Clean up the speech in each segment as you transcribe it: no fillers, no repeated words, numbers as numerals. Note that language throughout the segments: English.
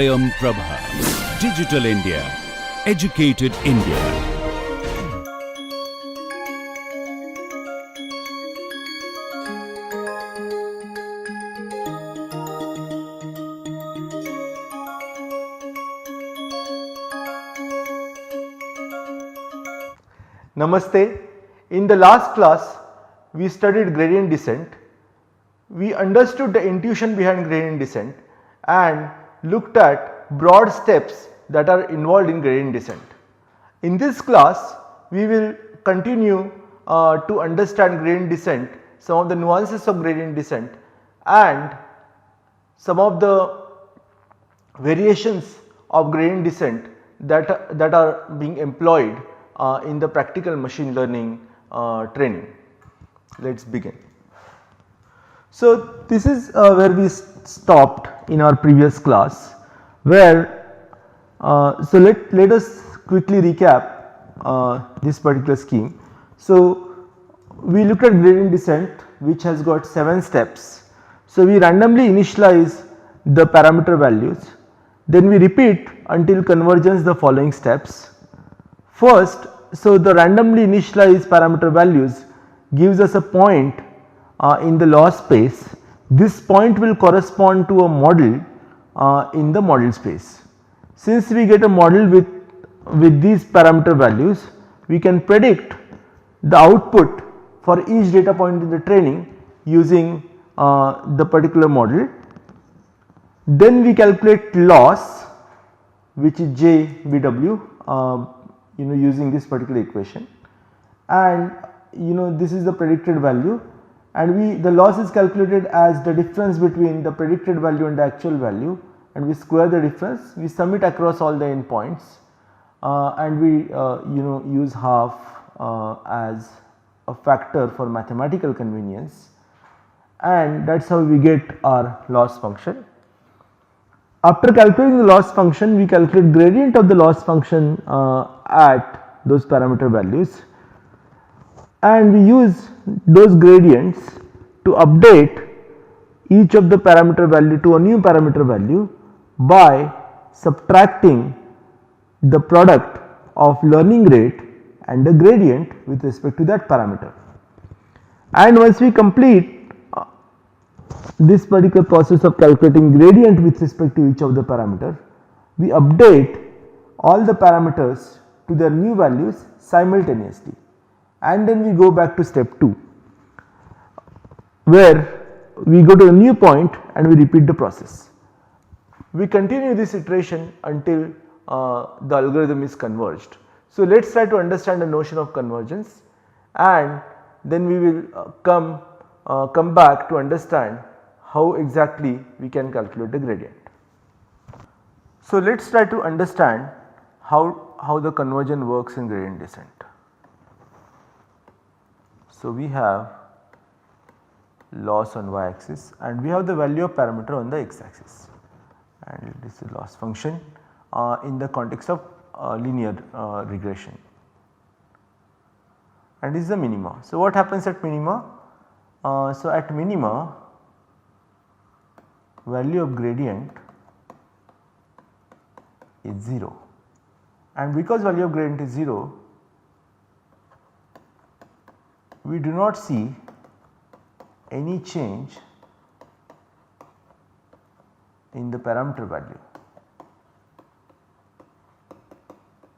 Swayam Prabha. Digital India. Educated India. Namaste. In the last class, we studied gradient descent. We understood the intuition behind gradient descent and looked at broad steps that are involved in gradient descent. In this class, we will continue to understand gradient descent, some of the nuances of gradient descent and some of the variations of gradient descent that are being employed in the practical machine learning training. Let us begin. So, this is where we stopped in our previous class, where let us quickly recap this particular scheme. So, we looked at gradient descent, which has got 7 steps. So, we randomly initialize the parameter values, then we repeat until convergence the following steps. First, so the randomly initialized parameter values gives us a point in the loss space. This point will correspond to a model in the model space. Since we get a model with these parameter values, we can predict the output for each data point in the training using the particular model. Then we calculate loss, which is JBW, using this particular equation, and this is the predicted value, and the loss is calculated as the difference between the predicted value and the actual value, and we square the difference, we sum it across all the endpoints, and we use half as a factor for mathematical convenience, and that is how we get our loss function. After calculating the loss function, we calculate gradient of the loss function at those parameter values, and we use those gradients to update each of the parameter value to a new parameter value by subtracting the product of learning rate and the gradient with respect to that parameter. And once we complete this particular process of calculating gradient with respect to each of the parameter, we update all the parameters to their new values simultaneously, and then we go back to step 2, where we go to a new point and we repeat the process. We continue this iteration until the algorithm is converged. So, let us try to understand the notion of convergence, and then we will come back to understand how exactly we can calculate the gradient. So, let us try to understand how the conversion works in gradient descent. So, we have loss on y axis and we have the value of parameter on the x axis, and this is loss function in the context of linear regression, and this is the minima. So, what happens at minima? So, at minima, value of gradient is 0, and because value of gradient is 0, we do not see any change in the parameter value,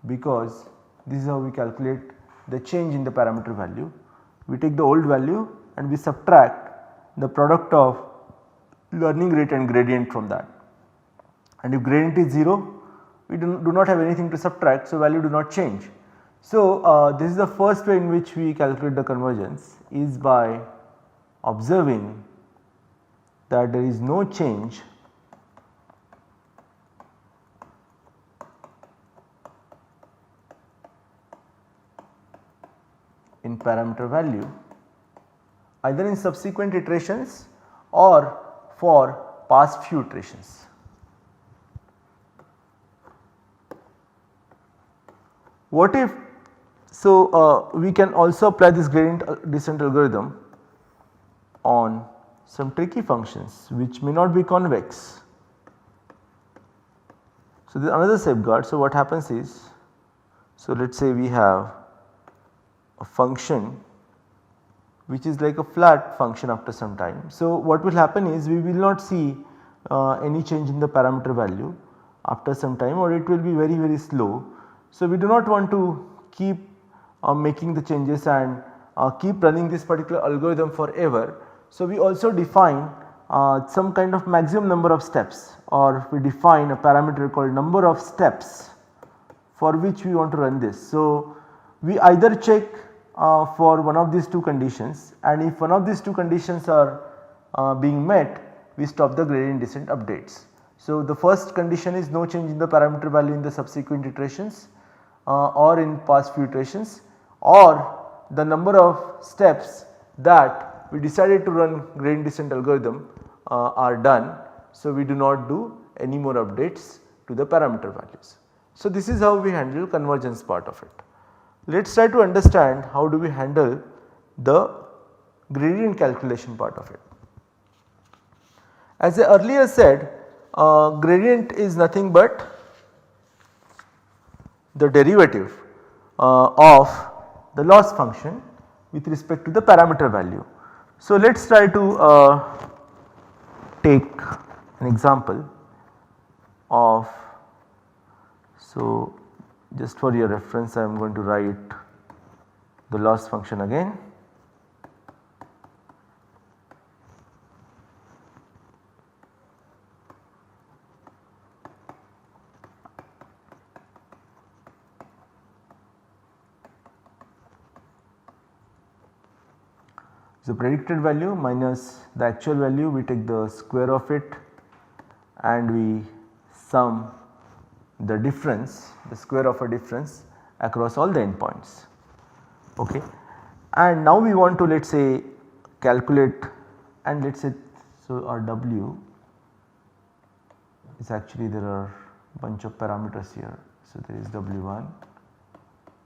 because this is how we calculate the change in the parameter value. We take the old value and we subtract the product of learning rate and gradient from that, and if gradient is 0, we do not have anything to subtract, so value do not change. So, this is the first way in which we calculate the convergence, is by observing that there is no change in parameter value either in subsequent iterations or for past few iterations. What if, so we can also apply this gradient descent algorithm on some tricky functions which may not be convex. So, there is another safeguard. So, what happens is, so let us say we have a function which is like a flat function after some time. So, what will happen is we will not see any change in the parameter value after some time, or it will be very slow. So, we do not want to keep making the changes and keep running this particular algorithm forever. So, we also define some kind of maximum number of steps, or we define a parameter called number of steps for which we want to run this. So, we either check for one of these two conditions, and if one of these two conditions are being met, we stop the gradient descent updates. So, the first condition is no change in the parameter value in the subsequent iterations or in past few iterations, or the number of steps that we decided to run gradient descent algorithm are done. So, we do not do any more updates to the parameter values. So, this is how we handle convergence part of it. Let us try to understand how do we handle the gradient calculation part of it. As I earlier said, gradient is nothing but the derivative of the loss function with respect to the parameter value. So, let us try to take an example of, so just for your reference I am going to write the loss function again. So, predicted value minus the actual value, we take the square of it and we sum the difference, the square of a difference across all the endpoints. Okay. And now we want to, let us say, calculate, and let us say, so our W is actually, there are bunch of parameters here. So, there is W1,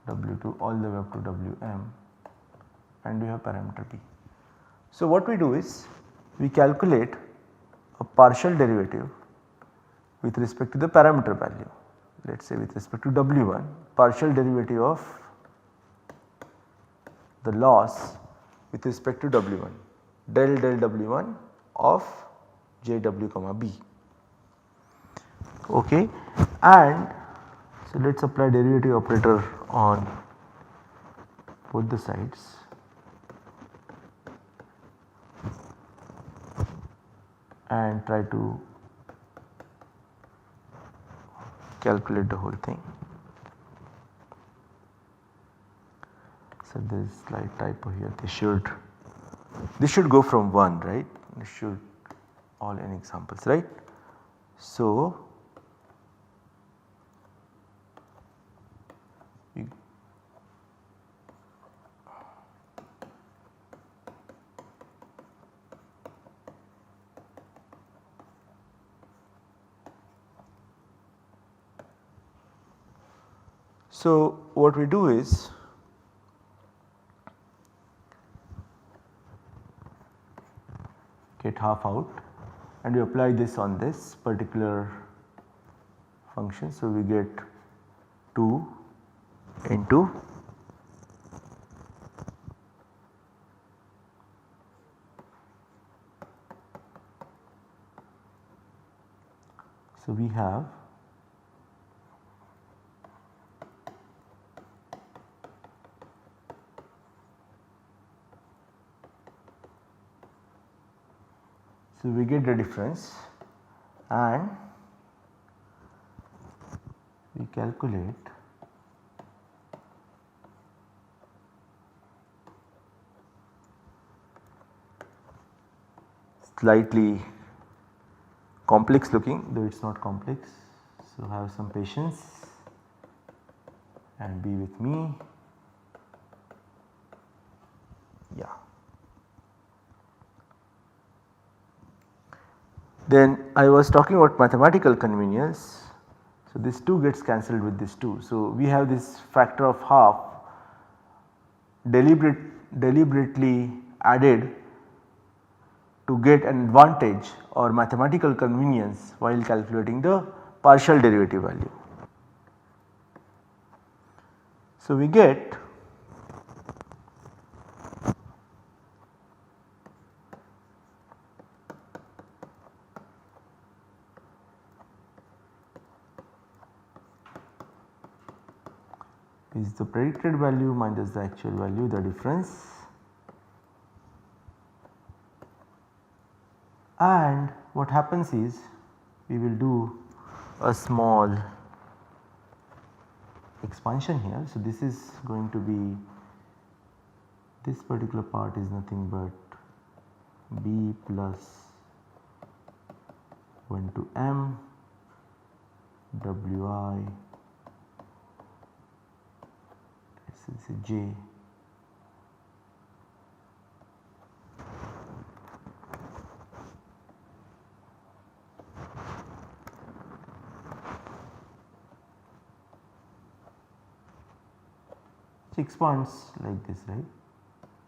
W2 all the way up to Wm, and we have parameter p. So, what we do is we calculate a partial derivative with respect to the parameter value. Let us say with respect to W1, partial derivative of the loss with respect to W1, del W1 of Jw comma B. Okay. And so, let us apply derivative operator on both the sides. And try to calculate the whole thing. So, there is slight typo here, this should go from 1, right, this should all n examples, right. So, so, what we do is get half out and we apply this on this particular function. So, we get 2 into so we have so we get the difference and we calculate slightly complex looking, though it is not complex. So, have some patience and be with me. Yeah. Then I was talking about mathematical convenience. So, this 2 gets cancelled with this 2. So, we have this factor of half deliberately added to get an advantage or mathematical convenience while calculating the partial derivative value. So, we get is the predicted value minus the actual value, the difference, and what happens is we will do a small expansion here. So, this is going to be, this particular part is nothing but b plus 1 to m wi, this is j, it expands like this, right,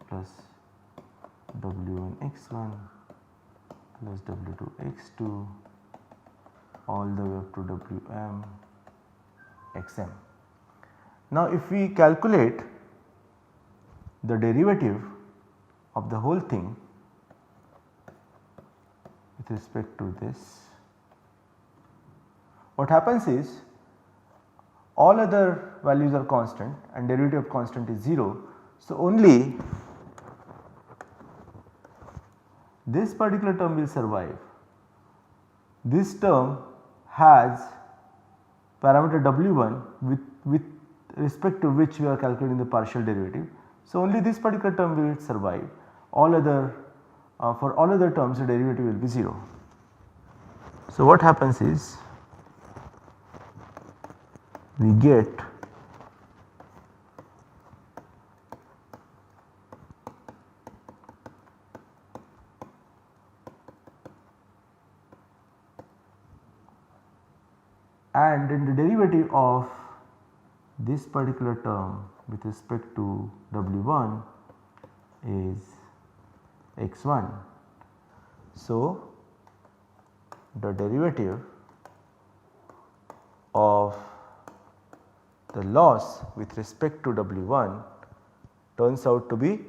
plus w1 x1 plus w2 x2 all the way up to wm xm. Now, if we calculate the derivative of the whole thing with respect to this, what happens is all other values are constant and derivative of constant is 0. So, only this particular term will survive. This term has parameter w1 with respect to which we are calculating the partial derivative. So, only this particular term will survive, all other for all other terms the derivative will be 0. So, what happens is we get and then the derivative of this particular term with respect to w1 is x1. So, the derivative of the loss with respect to w1 turns out to be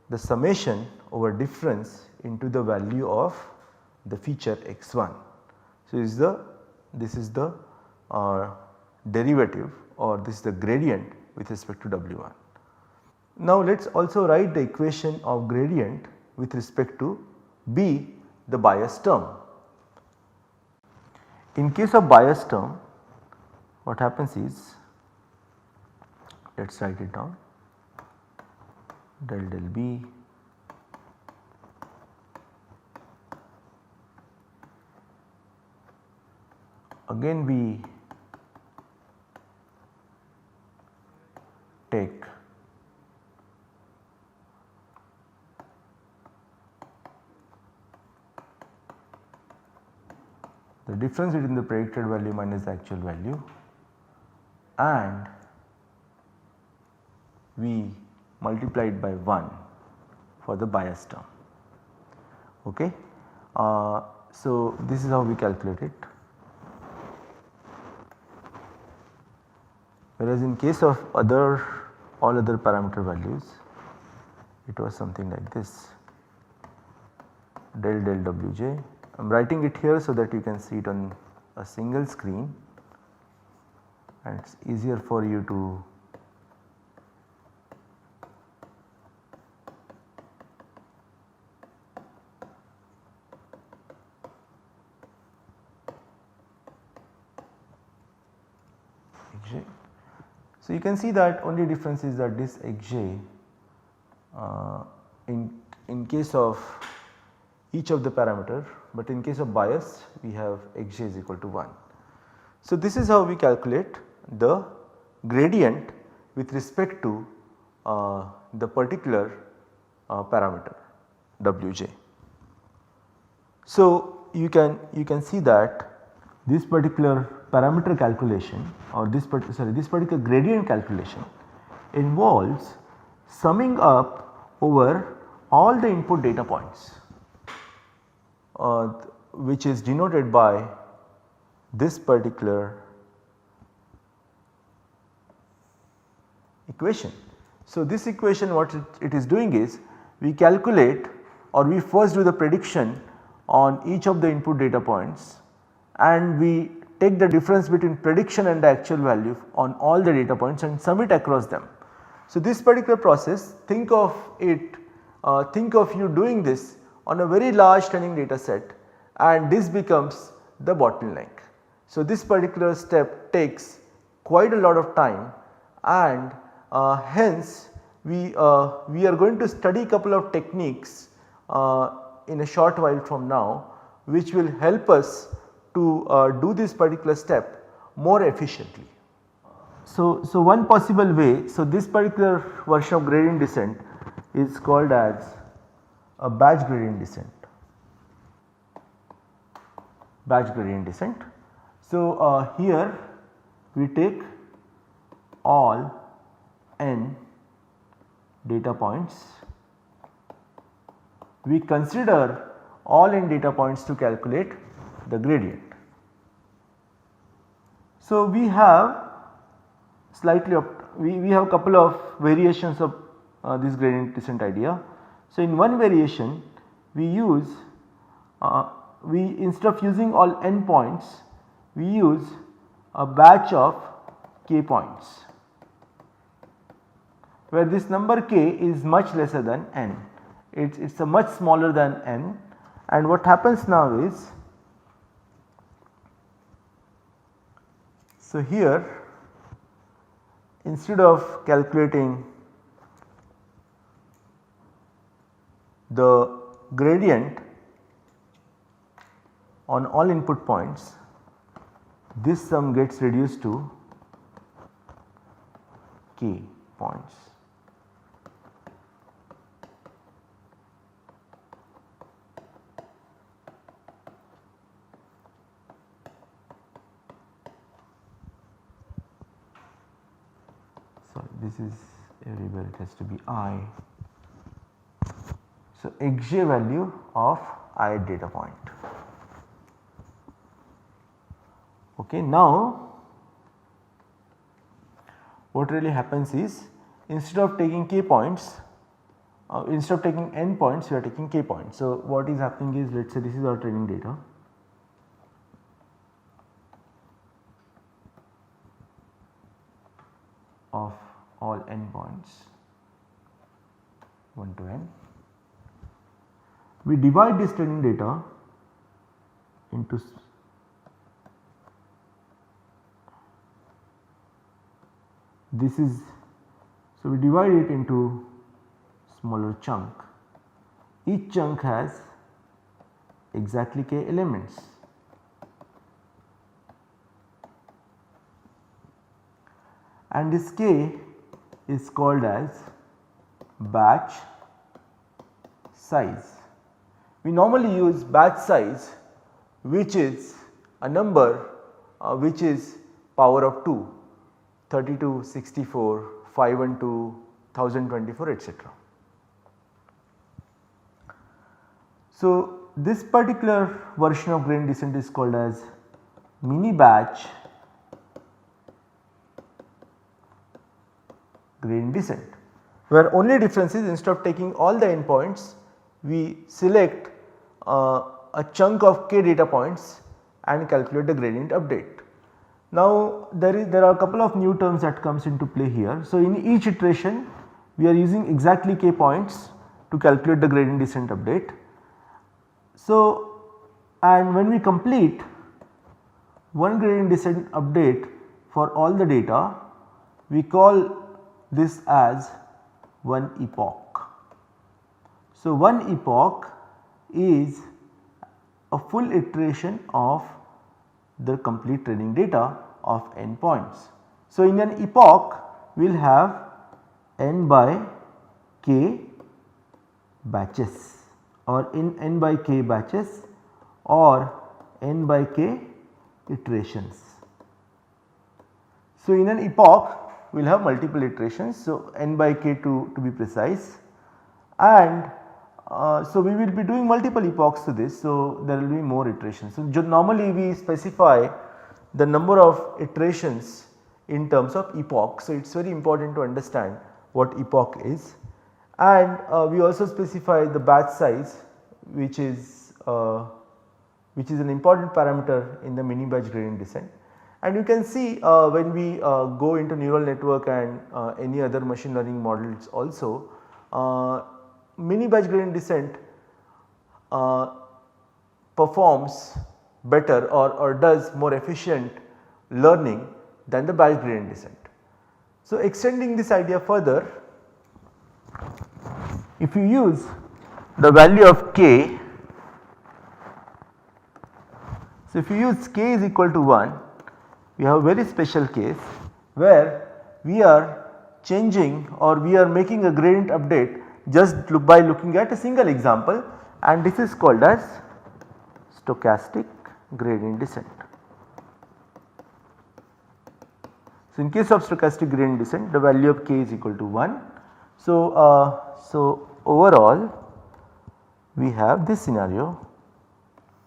the summation over difference into the value of the feature x1. So, this is the derivative, or this is the gradient with respect to w1. Now, let us also write the equation of gradient with respect to b, the bias term. In case of bias term, what happens is, let us write it down, del b again we take the difference between the predicted value minus the actual value and we multiply it by 1 for the bias term. Okay. So, this is how we calculate it. Whereas, in case of all other parameter values, it was something like this, del wj. I am writing it here so that you can see it on a single screen and it is easier for you to xj. So, you can see that only difference is that this xj in case of each of the parameter, but in case of bias we have xj is equal to 1. So, this is how we calculate the gradient with respect to the particular parameter wj. So, you can see that this particular parameter calculation or this particular gradient calculation involves summing up over all the input data points which is denoted by this particular equation. So, this equation what it is doing is we calculate or we first do the prediction on each of the input data points and we take the difference between prediction and the actual value on all the data points and sum it across them. So, this particular process, think of it, think of you doing this on a very large training data set, and this becomes the bottleneck. So, this particular step takes quite a lot of time, and hence we are going to study couple of techniques in a short while from now, which will help us to do this particular step more efficiently. So, one possible way, so this particular version of gradient descent is called as a batch gradient descent. Batch gradient descent. So, here we take all n data points, we consider all n data points to calculate the gradient. So, we have slightly we have couple of variations of this gradient descent idea. So, in one variation we use instead of using all n points, we use a batch of k points, where this number k is much lesser than n, it is a much smaller than n, and what happens now is, so here instead of calculating the gradient on all input points, this sum gets reduced to k points. Sorry, this is everywhere, it has to be I. So, xj value of I data point. Okay, now what really happens is, instead of taking k points, instead of taking n points, we are taking k points. So, what is happening is, let us say this is our training data. Of all n points 1 to n. We divide this training data into this is, so we divide it into smaller chunk. Each chunk has exactly k elements. And this k is called as batch size. We normally use batch size, which is a number which is power of 2, 32, 64, 512, 1024, etc. So, this particular version of gradient descent is called as mini batch gradient descent, where only difference is, instead of taking all the endpoints, we select a chunk of k data points and calculate the gradient update. Now, there are a couple of new terms that comes into play here. So, in each iteration we are using exactly k points to calculate the gradient descent update. So, and when we complete one gradient descent update for all the data, we call this as one epoch. So, one epoch is a full iteration of the complete training data of n points. So, in an epoch we will have n by k batches, or in n by k batches, or n by k iterations. So, in an epoch we will have multiple iterations. So, n by k to be precise, and so we will be doing multiple epochs to this. So, there will be more iterations. So, normally we specify the number of iterations in terms of epoch. So, it is very important to understand what epoch is, and we also specify the batch size, which is an important parameter in the mini batch gradient descent. And you can see when we go into neural network and any other machine learning models also, mini batch gradient descent performs better or does more efficient learning than the batch gradient descent. So, extending this idea further, if you use the value of k, so if you use k is equal to 1, we have a very special case where we are changing or we are making a gradient update just by looking at a single example, and this is called as stochastic gradient descent. So, in case of stochastic gradient descent, the value of k is equal to 1. So, overall we have this scenario.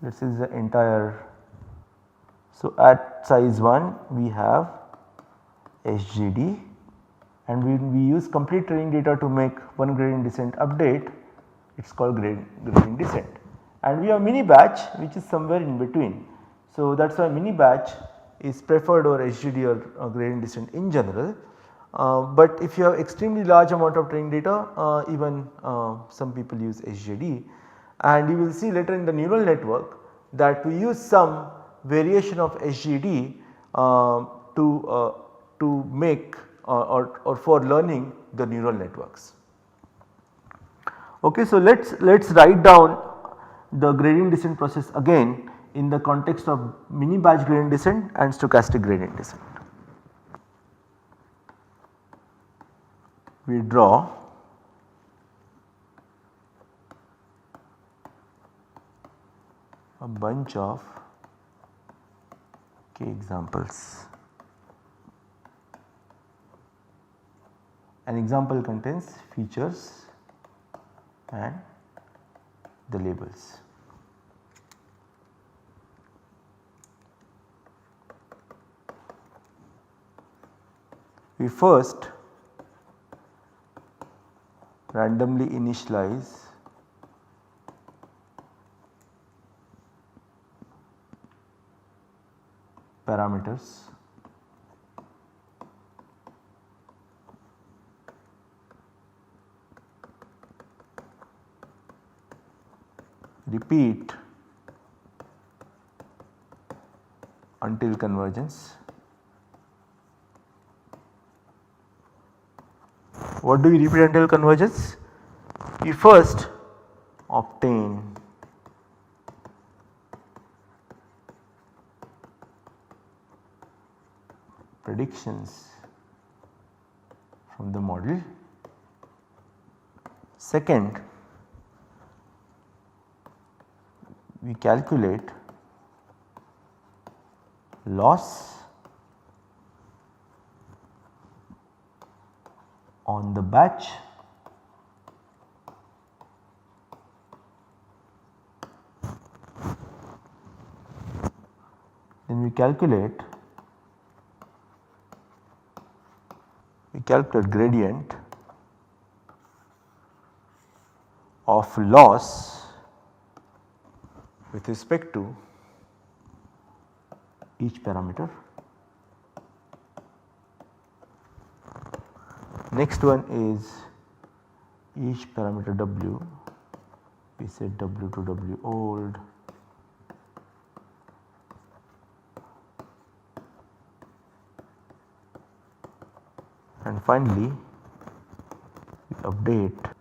This is the entire. So, at size 1 we have SGD, and when we use complete training data to make one gradient descent update, it is called gradient descent. And we have mini batch which is somewhere in between. So, that is why mini batch is preferred over SGD or gradient descent in general. But if you have extremely large amount of training data, even some people use SGD, and you will see later in the neural network that we use some variation of SGD to make or for learning the neural networks. Okay, so let's write down the gradient descent process again in the context of mini batch gradient descent and stochastic gradient descent. We draw a bunch of k examples. An example contains features and the labels. We first randomly initialize parameters repeat until convergence. What do we repeat until convergence? We first obtain predictions from the model. Second, we calculate loss on the batch then we calculate gradient of loss with respect to each parameter. Next one is each parameter W, we set W to W old, and finally we update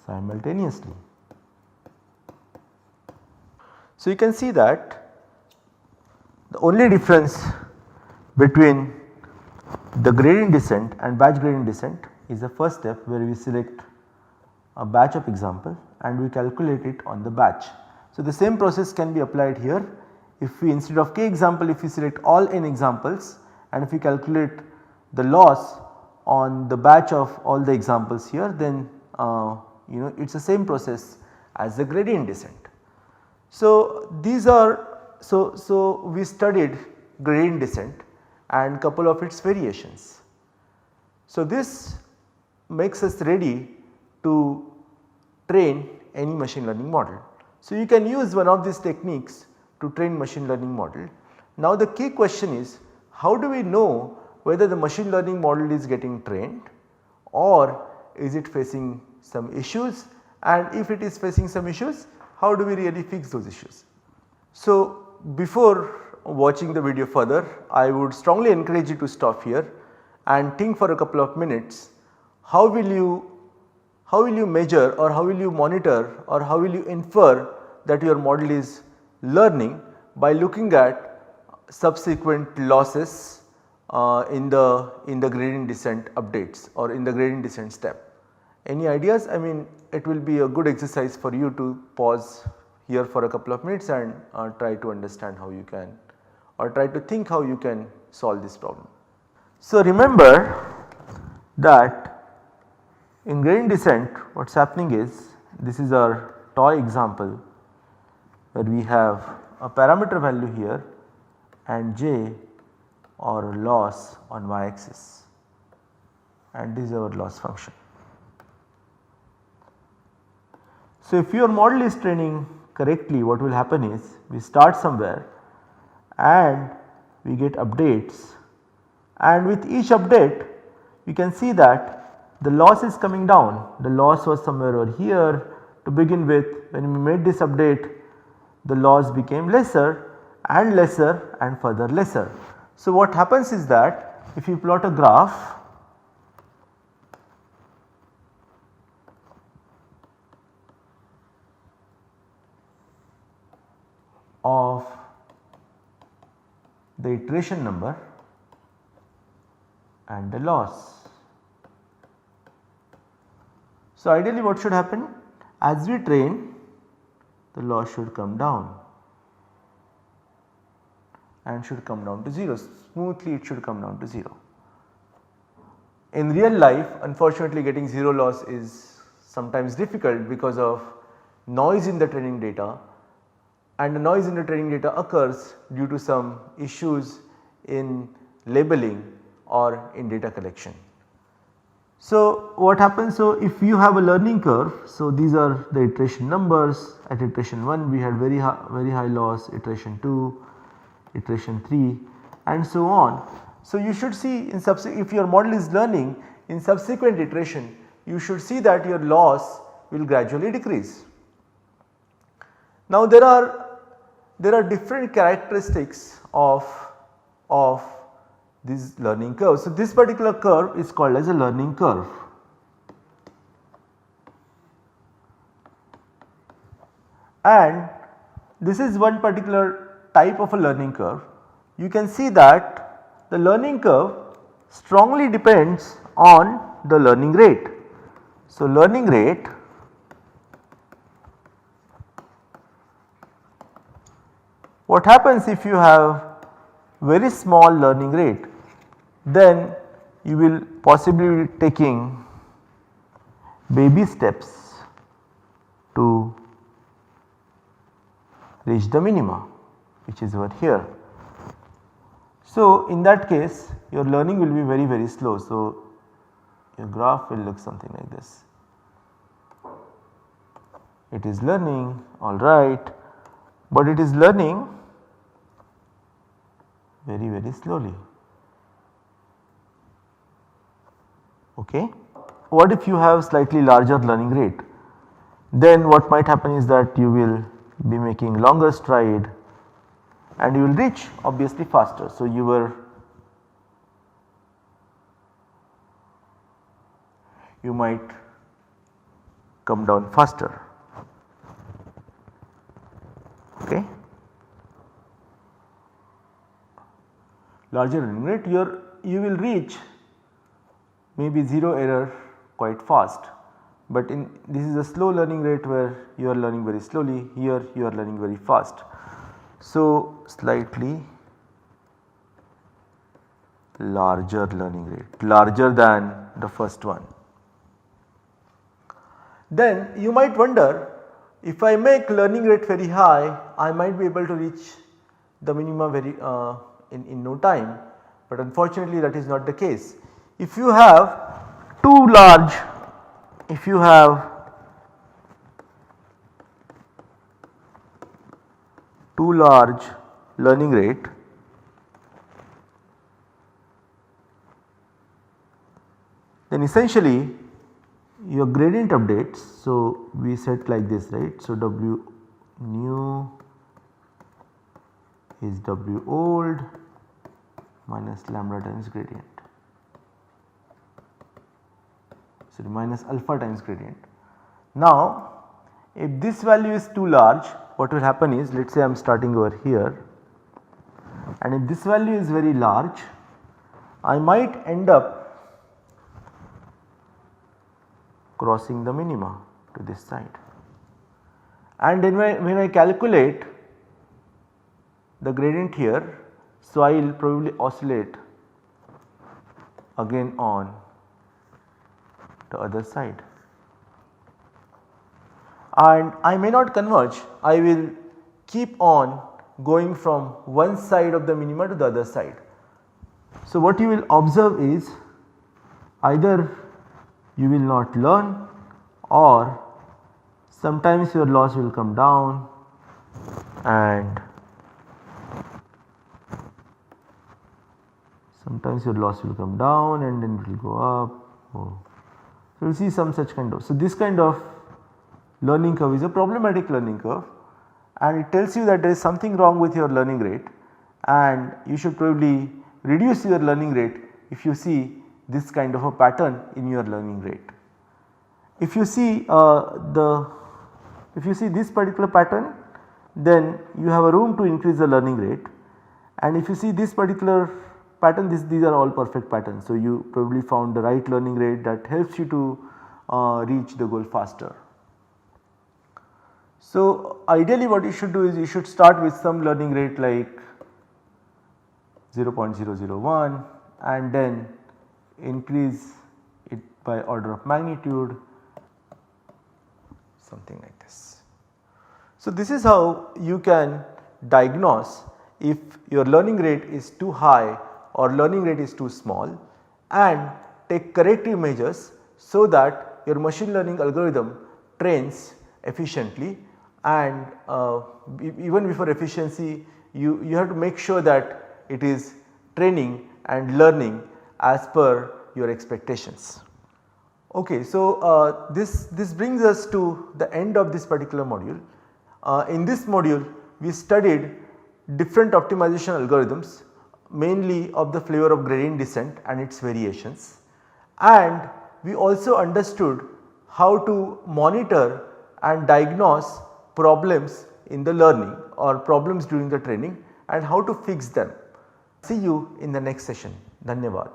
simultaneously. So, you can see that the only difference between the gradient descent and batch gradient descent is the first step where we select a batch of example and we calculate it on the batch. So, the same process can be applied here. If we instead of k example, if we select all n examples and if we calculate the loss on the batch of all the examples here, then it is the same process as the gradient descent. So these are so we studied gradient descent and couple of its variations. So this makes us ready to train any machine learning model. So you can use one of these techniques to train machine learning model. Now the key question is, how do we know whether the machine learning model is getting trained or is it facing some issues, and if it is facing some issues, how do we really fix those issues? So before watching the video further, I would strongly encourage you to stop here and think for a couple of minutes, how will you measure or how will you monitor or how will you infer that your model is learning by looking at subsequent losses in the gradient descent updates or in the gradient descent step. Any ideas? I mean, it will be a good exercise for you to pause here for a couple of minutes and try to understand how you can, or try to think how you can solve this problem. So remember that in gradient descent what is happening is, this is our toy example where we have a parameter value here and j or loss on y axis, and this is our loss function. So if your model is training correctly, what will happen is, we start somewhere and we get updates, and with each update you can see that the loss is coming down. The loss was somewhere over here to begin with. When we made this update, the loss became lesser and lesser and further lesser. So what happens is that if you plot a graph of the iteration number and the loss. So ideally what should happen? As we train, the loss should come down and should come down to 0, smoothly it should come down to 0. In real life, unfortunately, getting 0 loss is sometimes difficult because of noise in the training data, and the noise in the training data occurs due to some issues in labeling or in data collection. So what happens, so if you have a learning curve, so these are the iteration numbers. At iteration 1 we had very high loss, iteration 2, iteration 3 and so on. So you should see in if your model is learning, in subsequent iteration you should see that your loss will gradually decrease. Now there are different characteristics of these learning curves. So this particular curve is called as a learning curve. And this is one particular type of a learning curve. You can see that the learning curve strongly depends on the learning rate. So learning rate what happens if you have very small learning rate, then you will possibly be taking baby steps to reach the minima, which is over here. So in that case your learning will be very slow. So your graph will look something like this. It is learning alright, but it is learning very slowly. Okay. What if you have slightly larger learning rate? Then what might happen is that you will be making longer stride and you will reach obviously faster. So you might come down faster. Okay. Larger learning rate, you will reach maybe 0 error quite fast, but this is a slow learning rate where you are learning very slowly, here you are learning very fast. So slightly larger learning rate, larger than the first one. then you might wonder, if I make learning rate very high, I might be able to reach the minima very in no time, but unfortunately that is not the case. If you have too large, if you have too large learning rate, then essentially your gradient updates. So, we set like this, right. So, W new is W old minus lambda times gradient, sorry, minus alpha times gradient. Now, if this value is too large, what will happen is, let us say I am starting over here, and if this value is very large, I might end up crossing the minima to this side, and then when I calculate the gradient here, so I will probably oscillate again on the other side, and I may not converge, I will keep on going from one side of the minima to the other side. So, what you will observe is, either you will not learn, or sometimes your loss will come down and sometimes your loss will come down and then it will go up. So, you will see some such kind of. So, this kind of learning curve is a problematic learning curve, and it tells you that there is something wrong with your learning rate, and you should probably reduce your learning rate if you see this kind of a pattern in your learning rate. If you see this particular pattern, then you have a room to increase the learning rate, and if you see this particular pattern, these are all perfect patterns. So, you probably found the right learning rate that helps you to reach the goal faster. So, ideally what you should do is, you should start with some learning rate like 0.001 and then increase it by order of magnitude, something like this. So, this is how you can diagnose if your learning rate is too high or learning rate is too small, and take corrective measures so that your machine learning algorithm trains efficiently, and even before efficiency you have to make sure that it is training and learning as per your expectations. Okay, so this brings us to the end of this particular module. In this module we studied different optimization algorithms, mainly of the flavor of gradient descent and its variations, and we also understood how to monitor and diagnose problems in the learning or problems during the training and how to fix them. See you in the next session. Dhanyavad.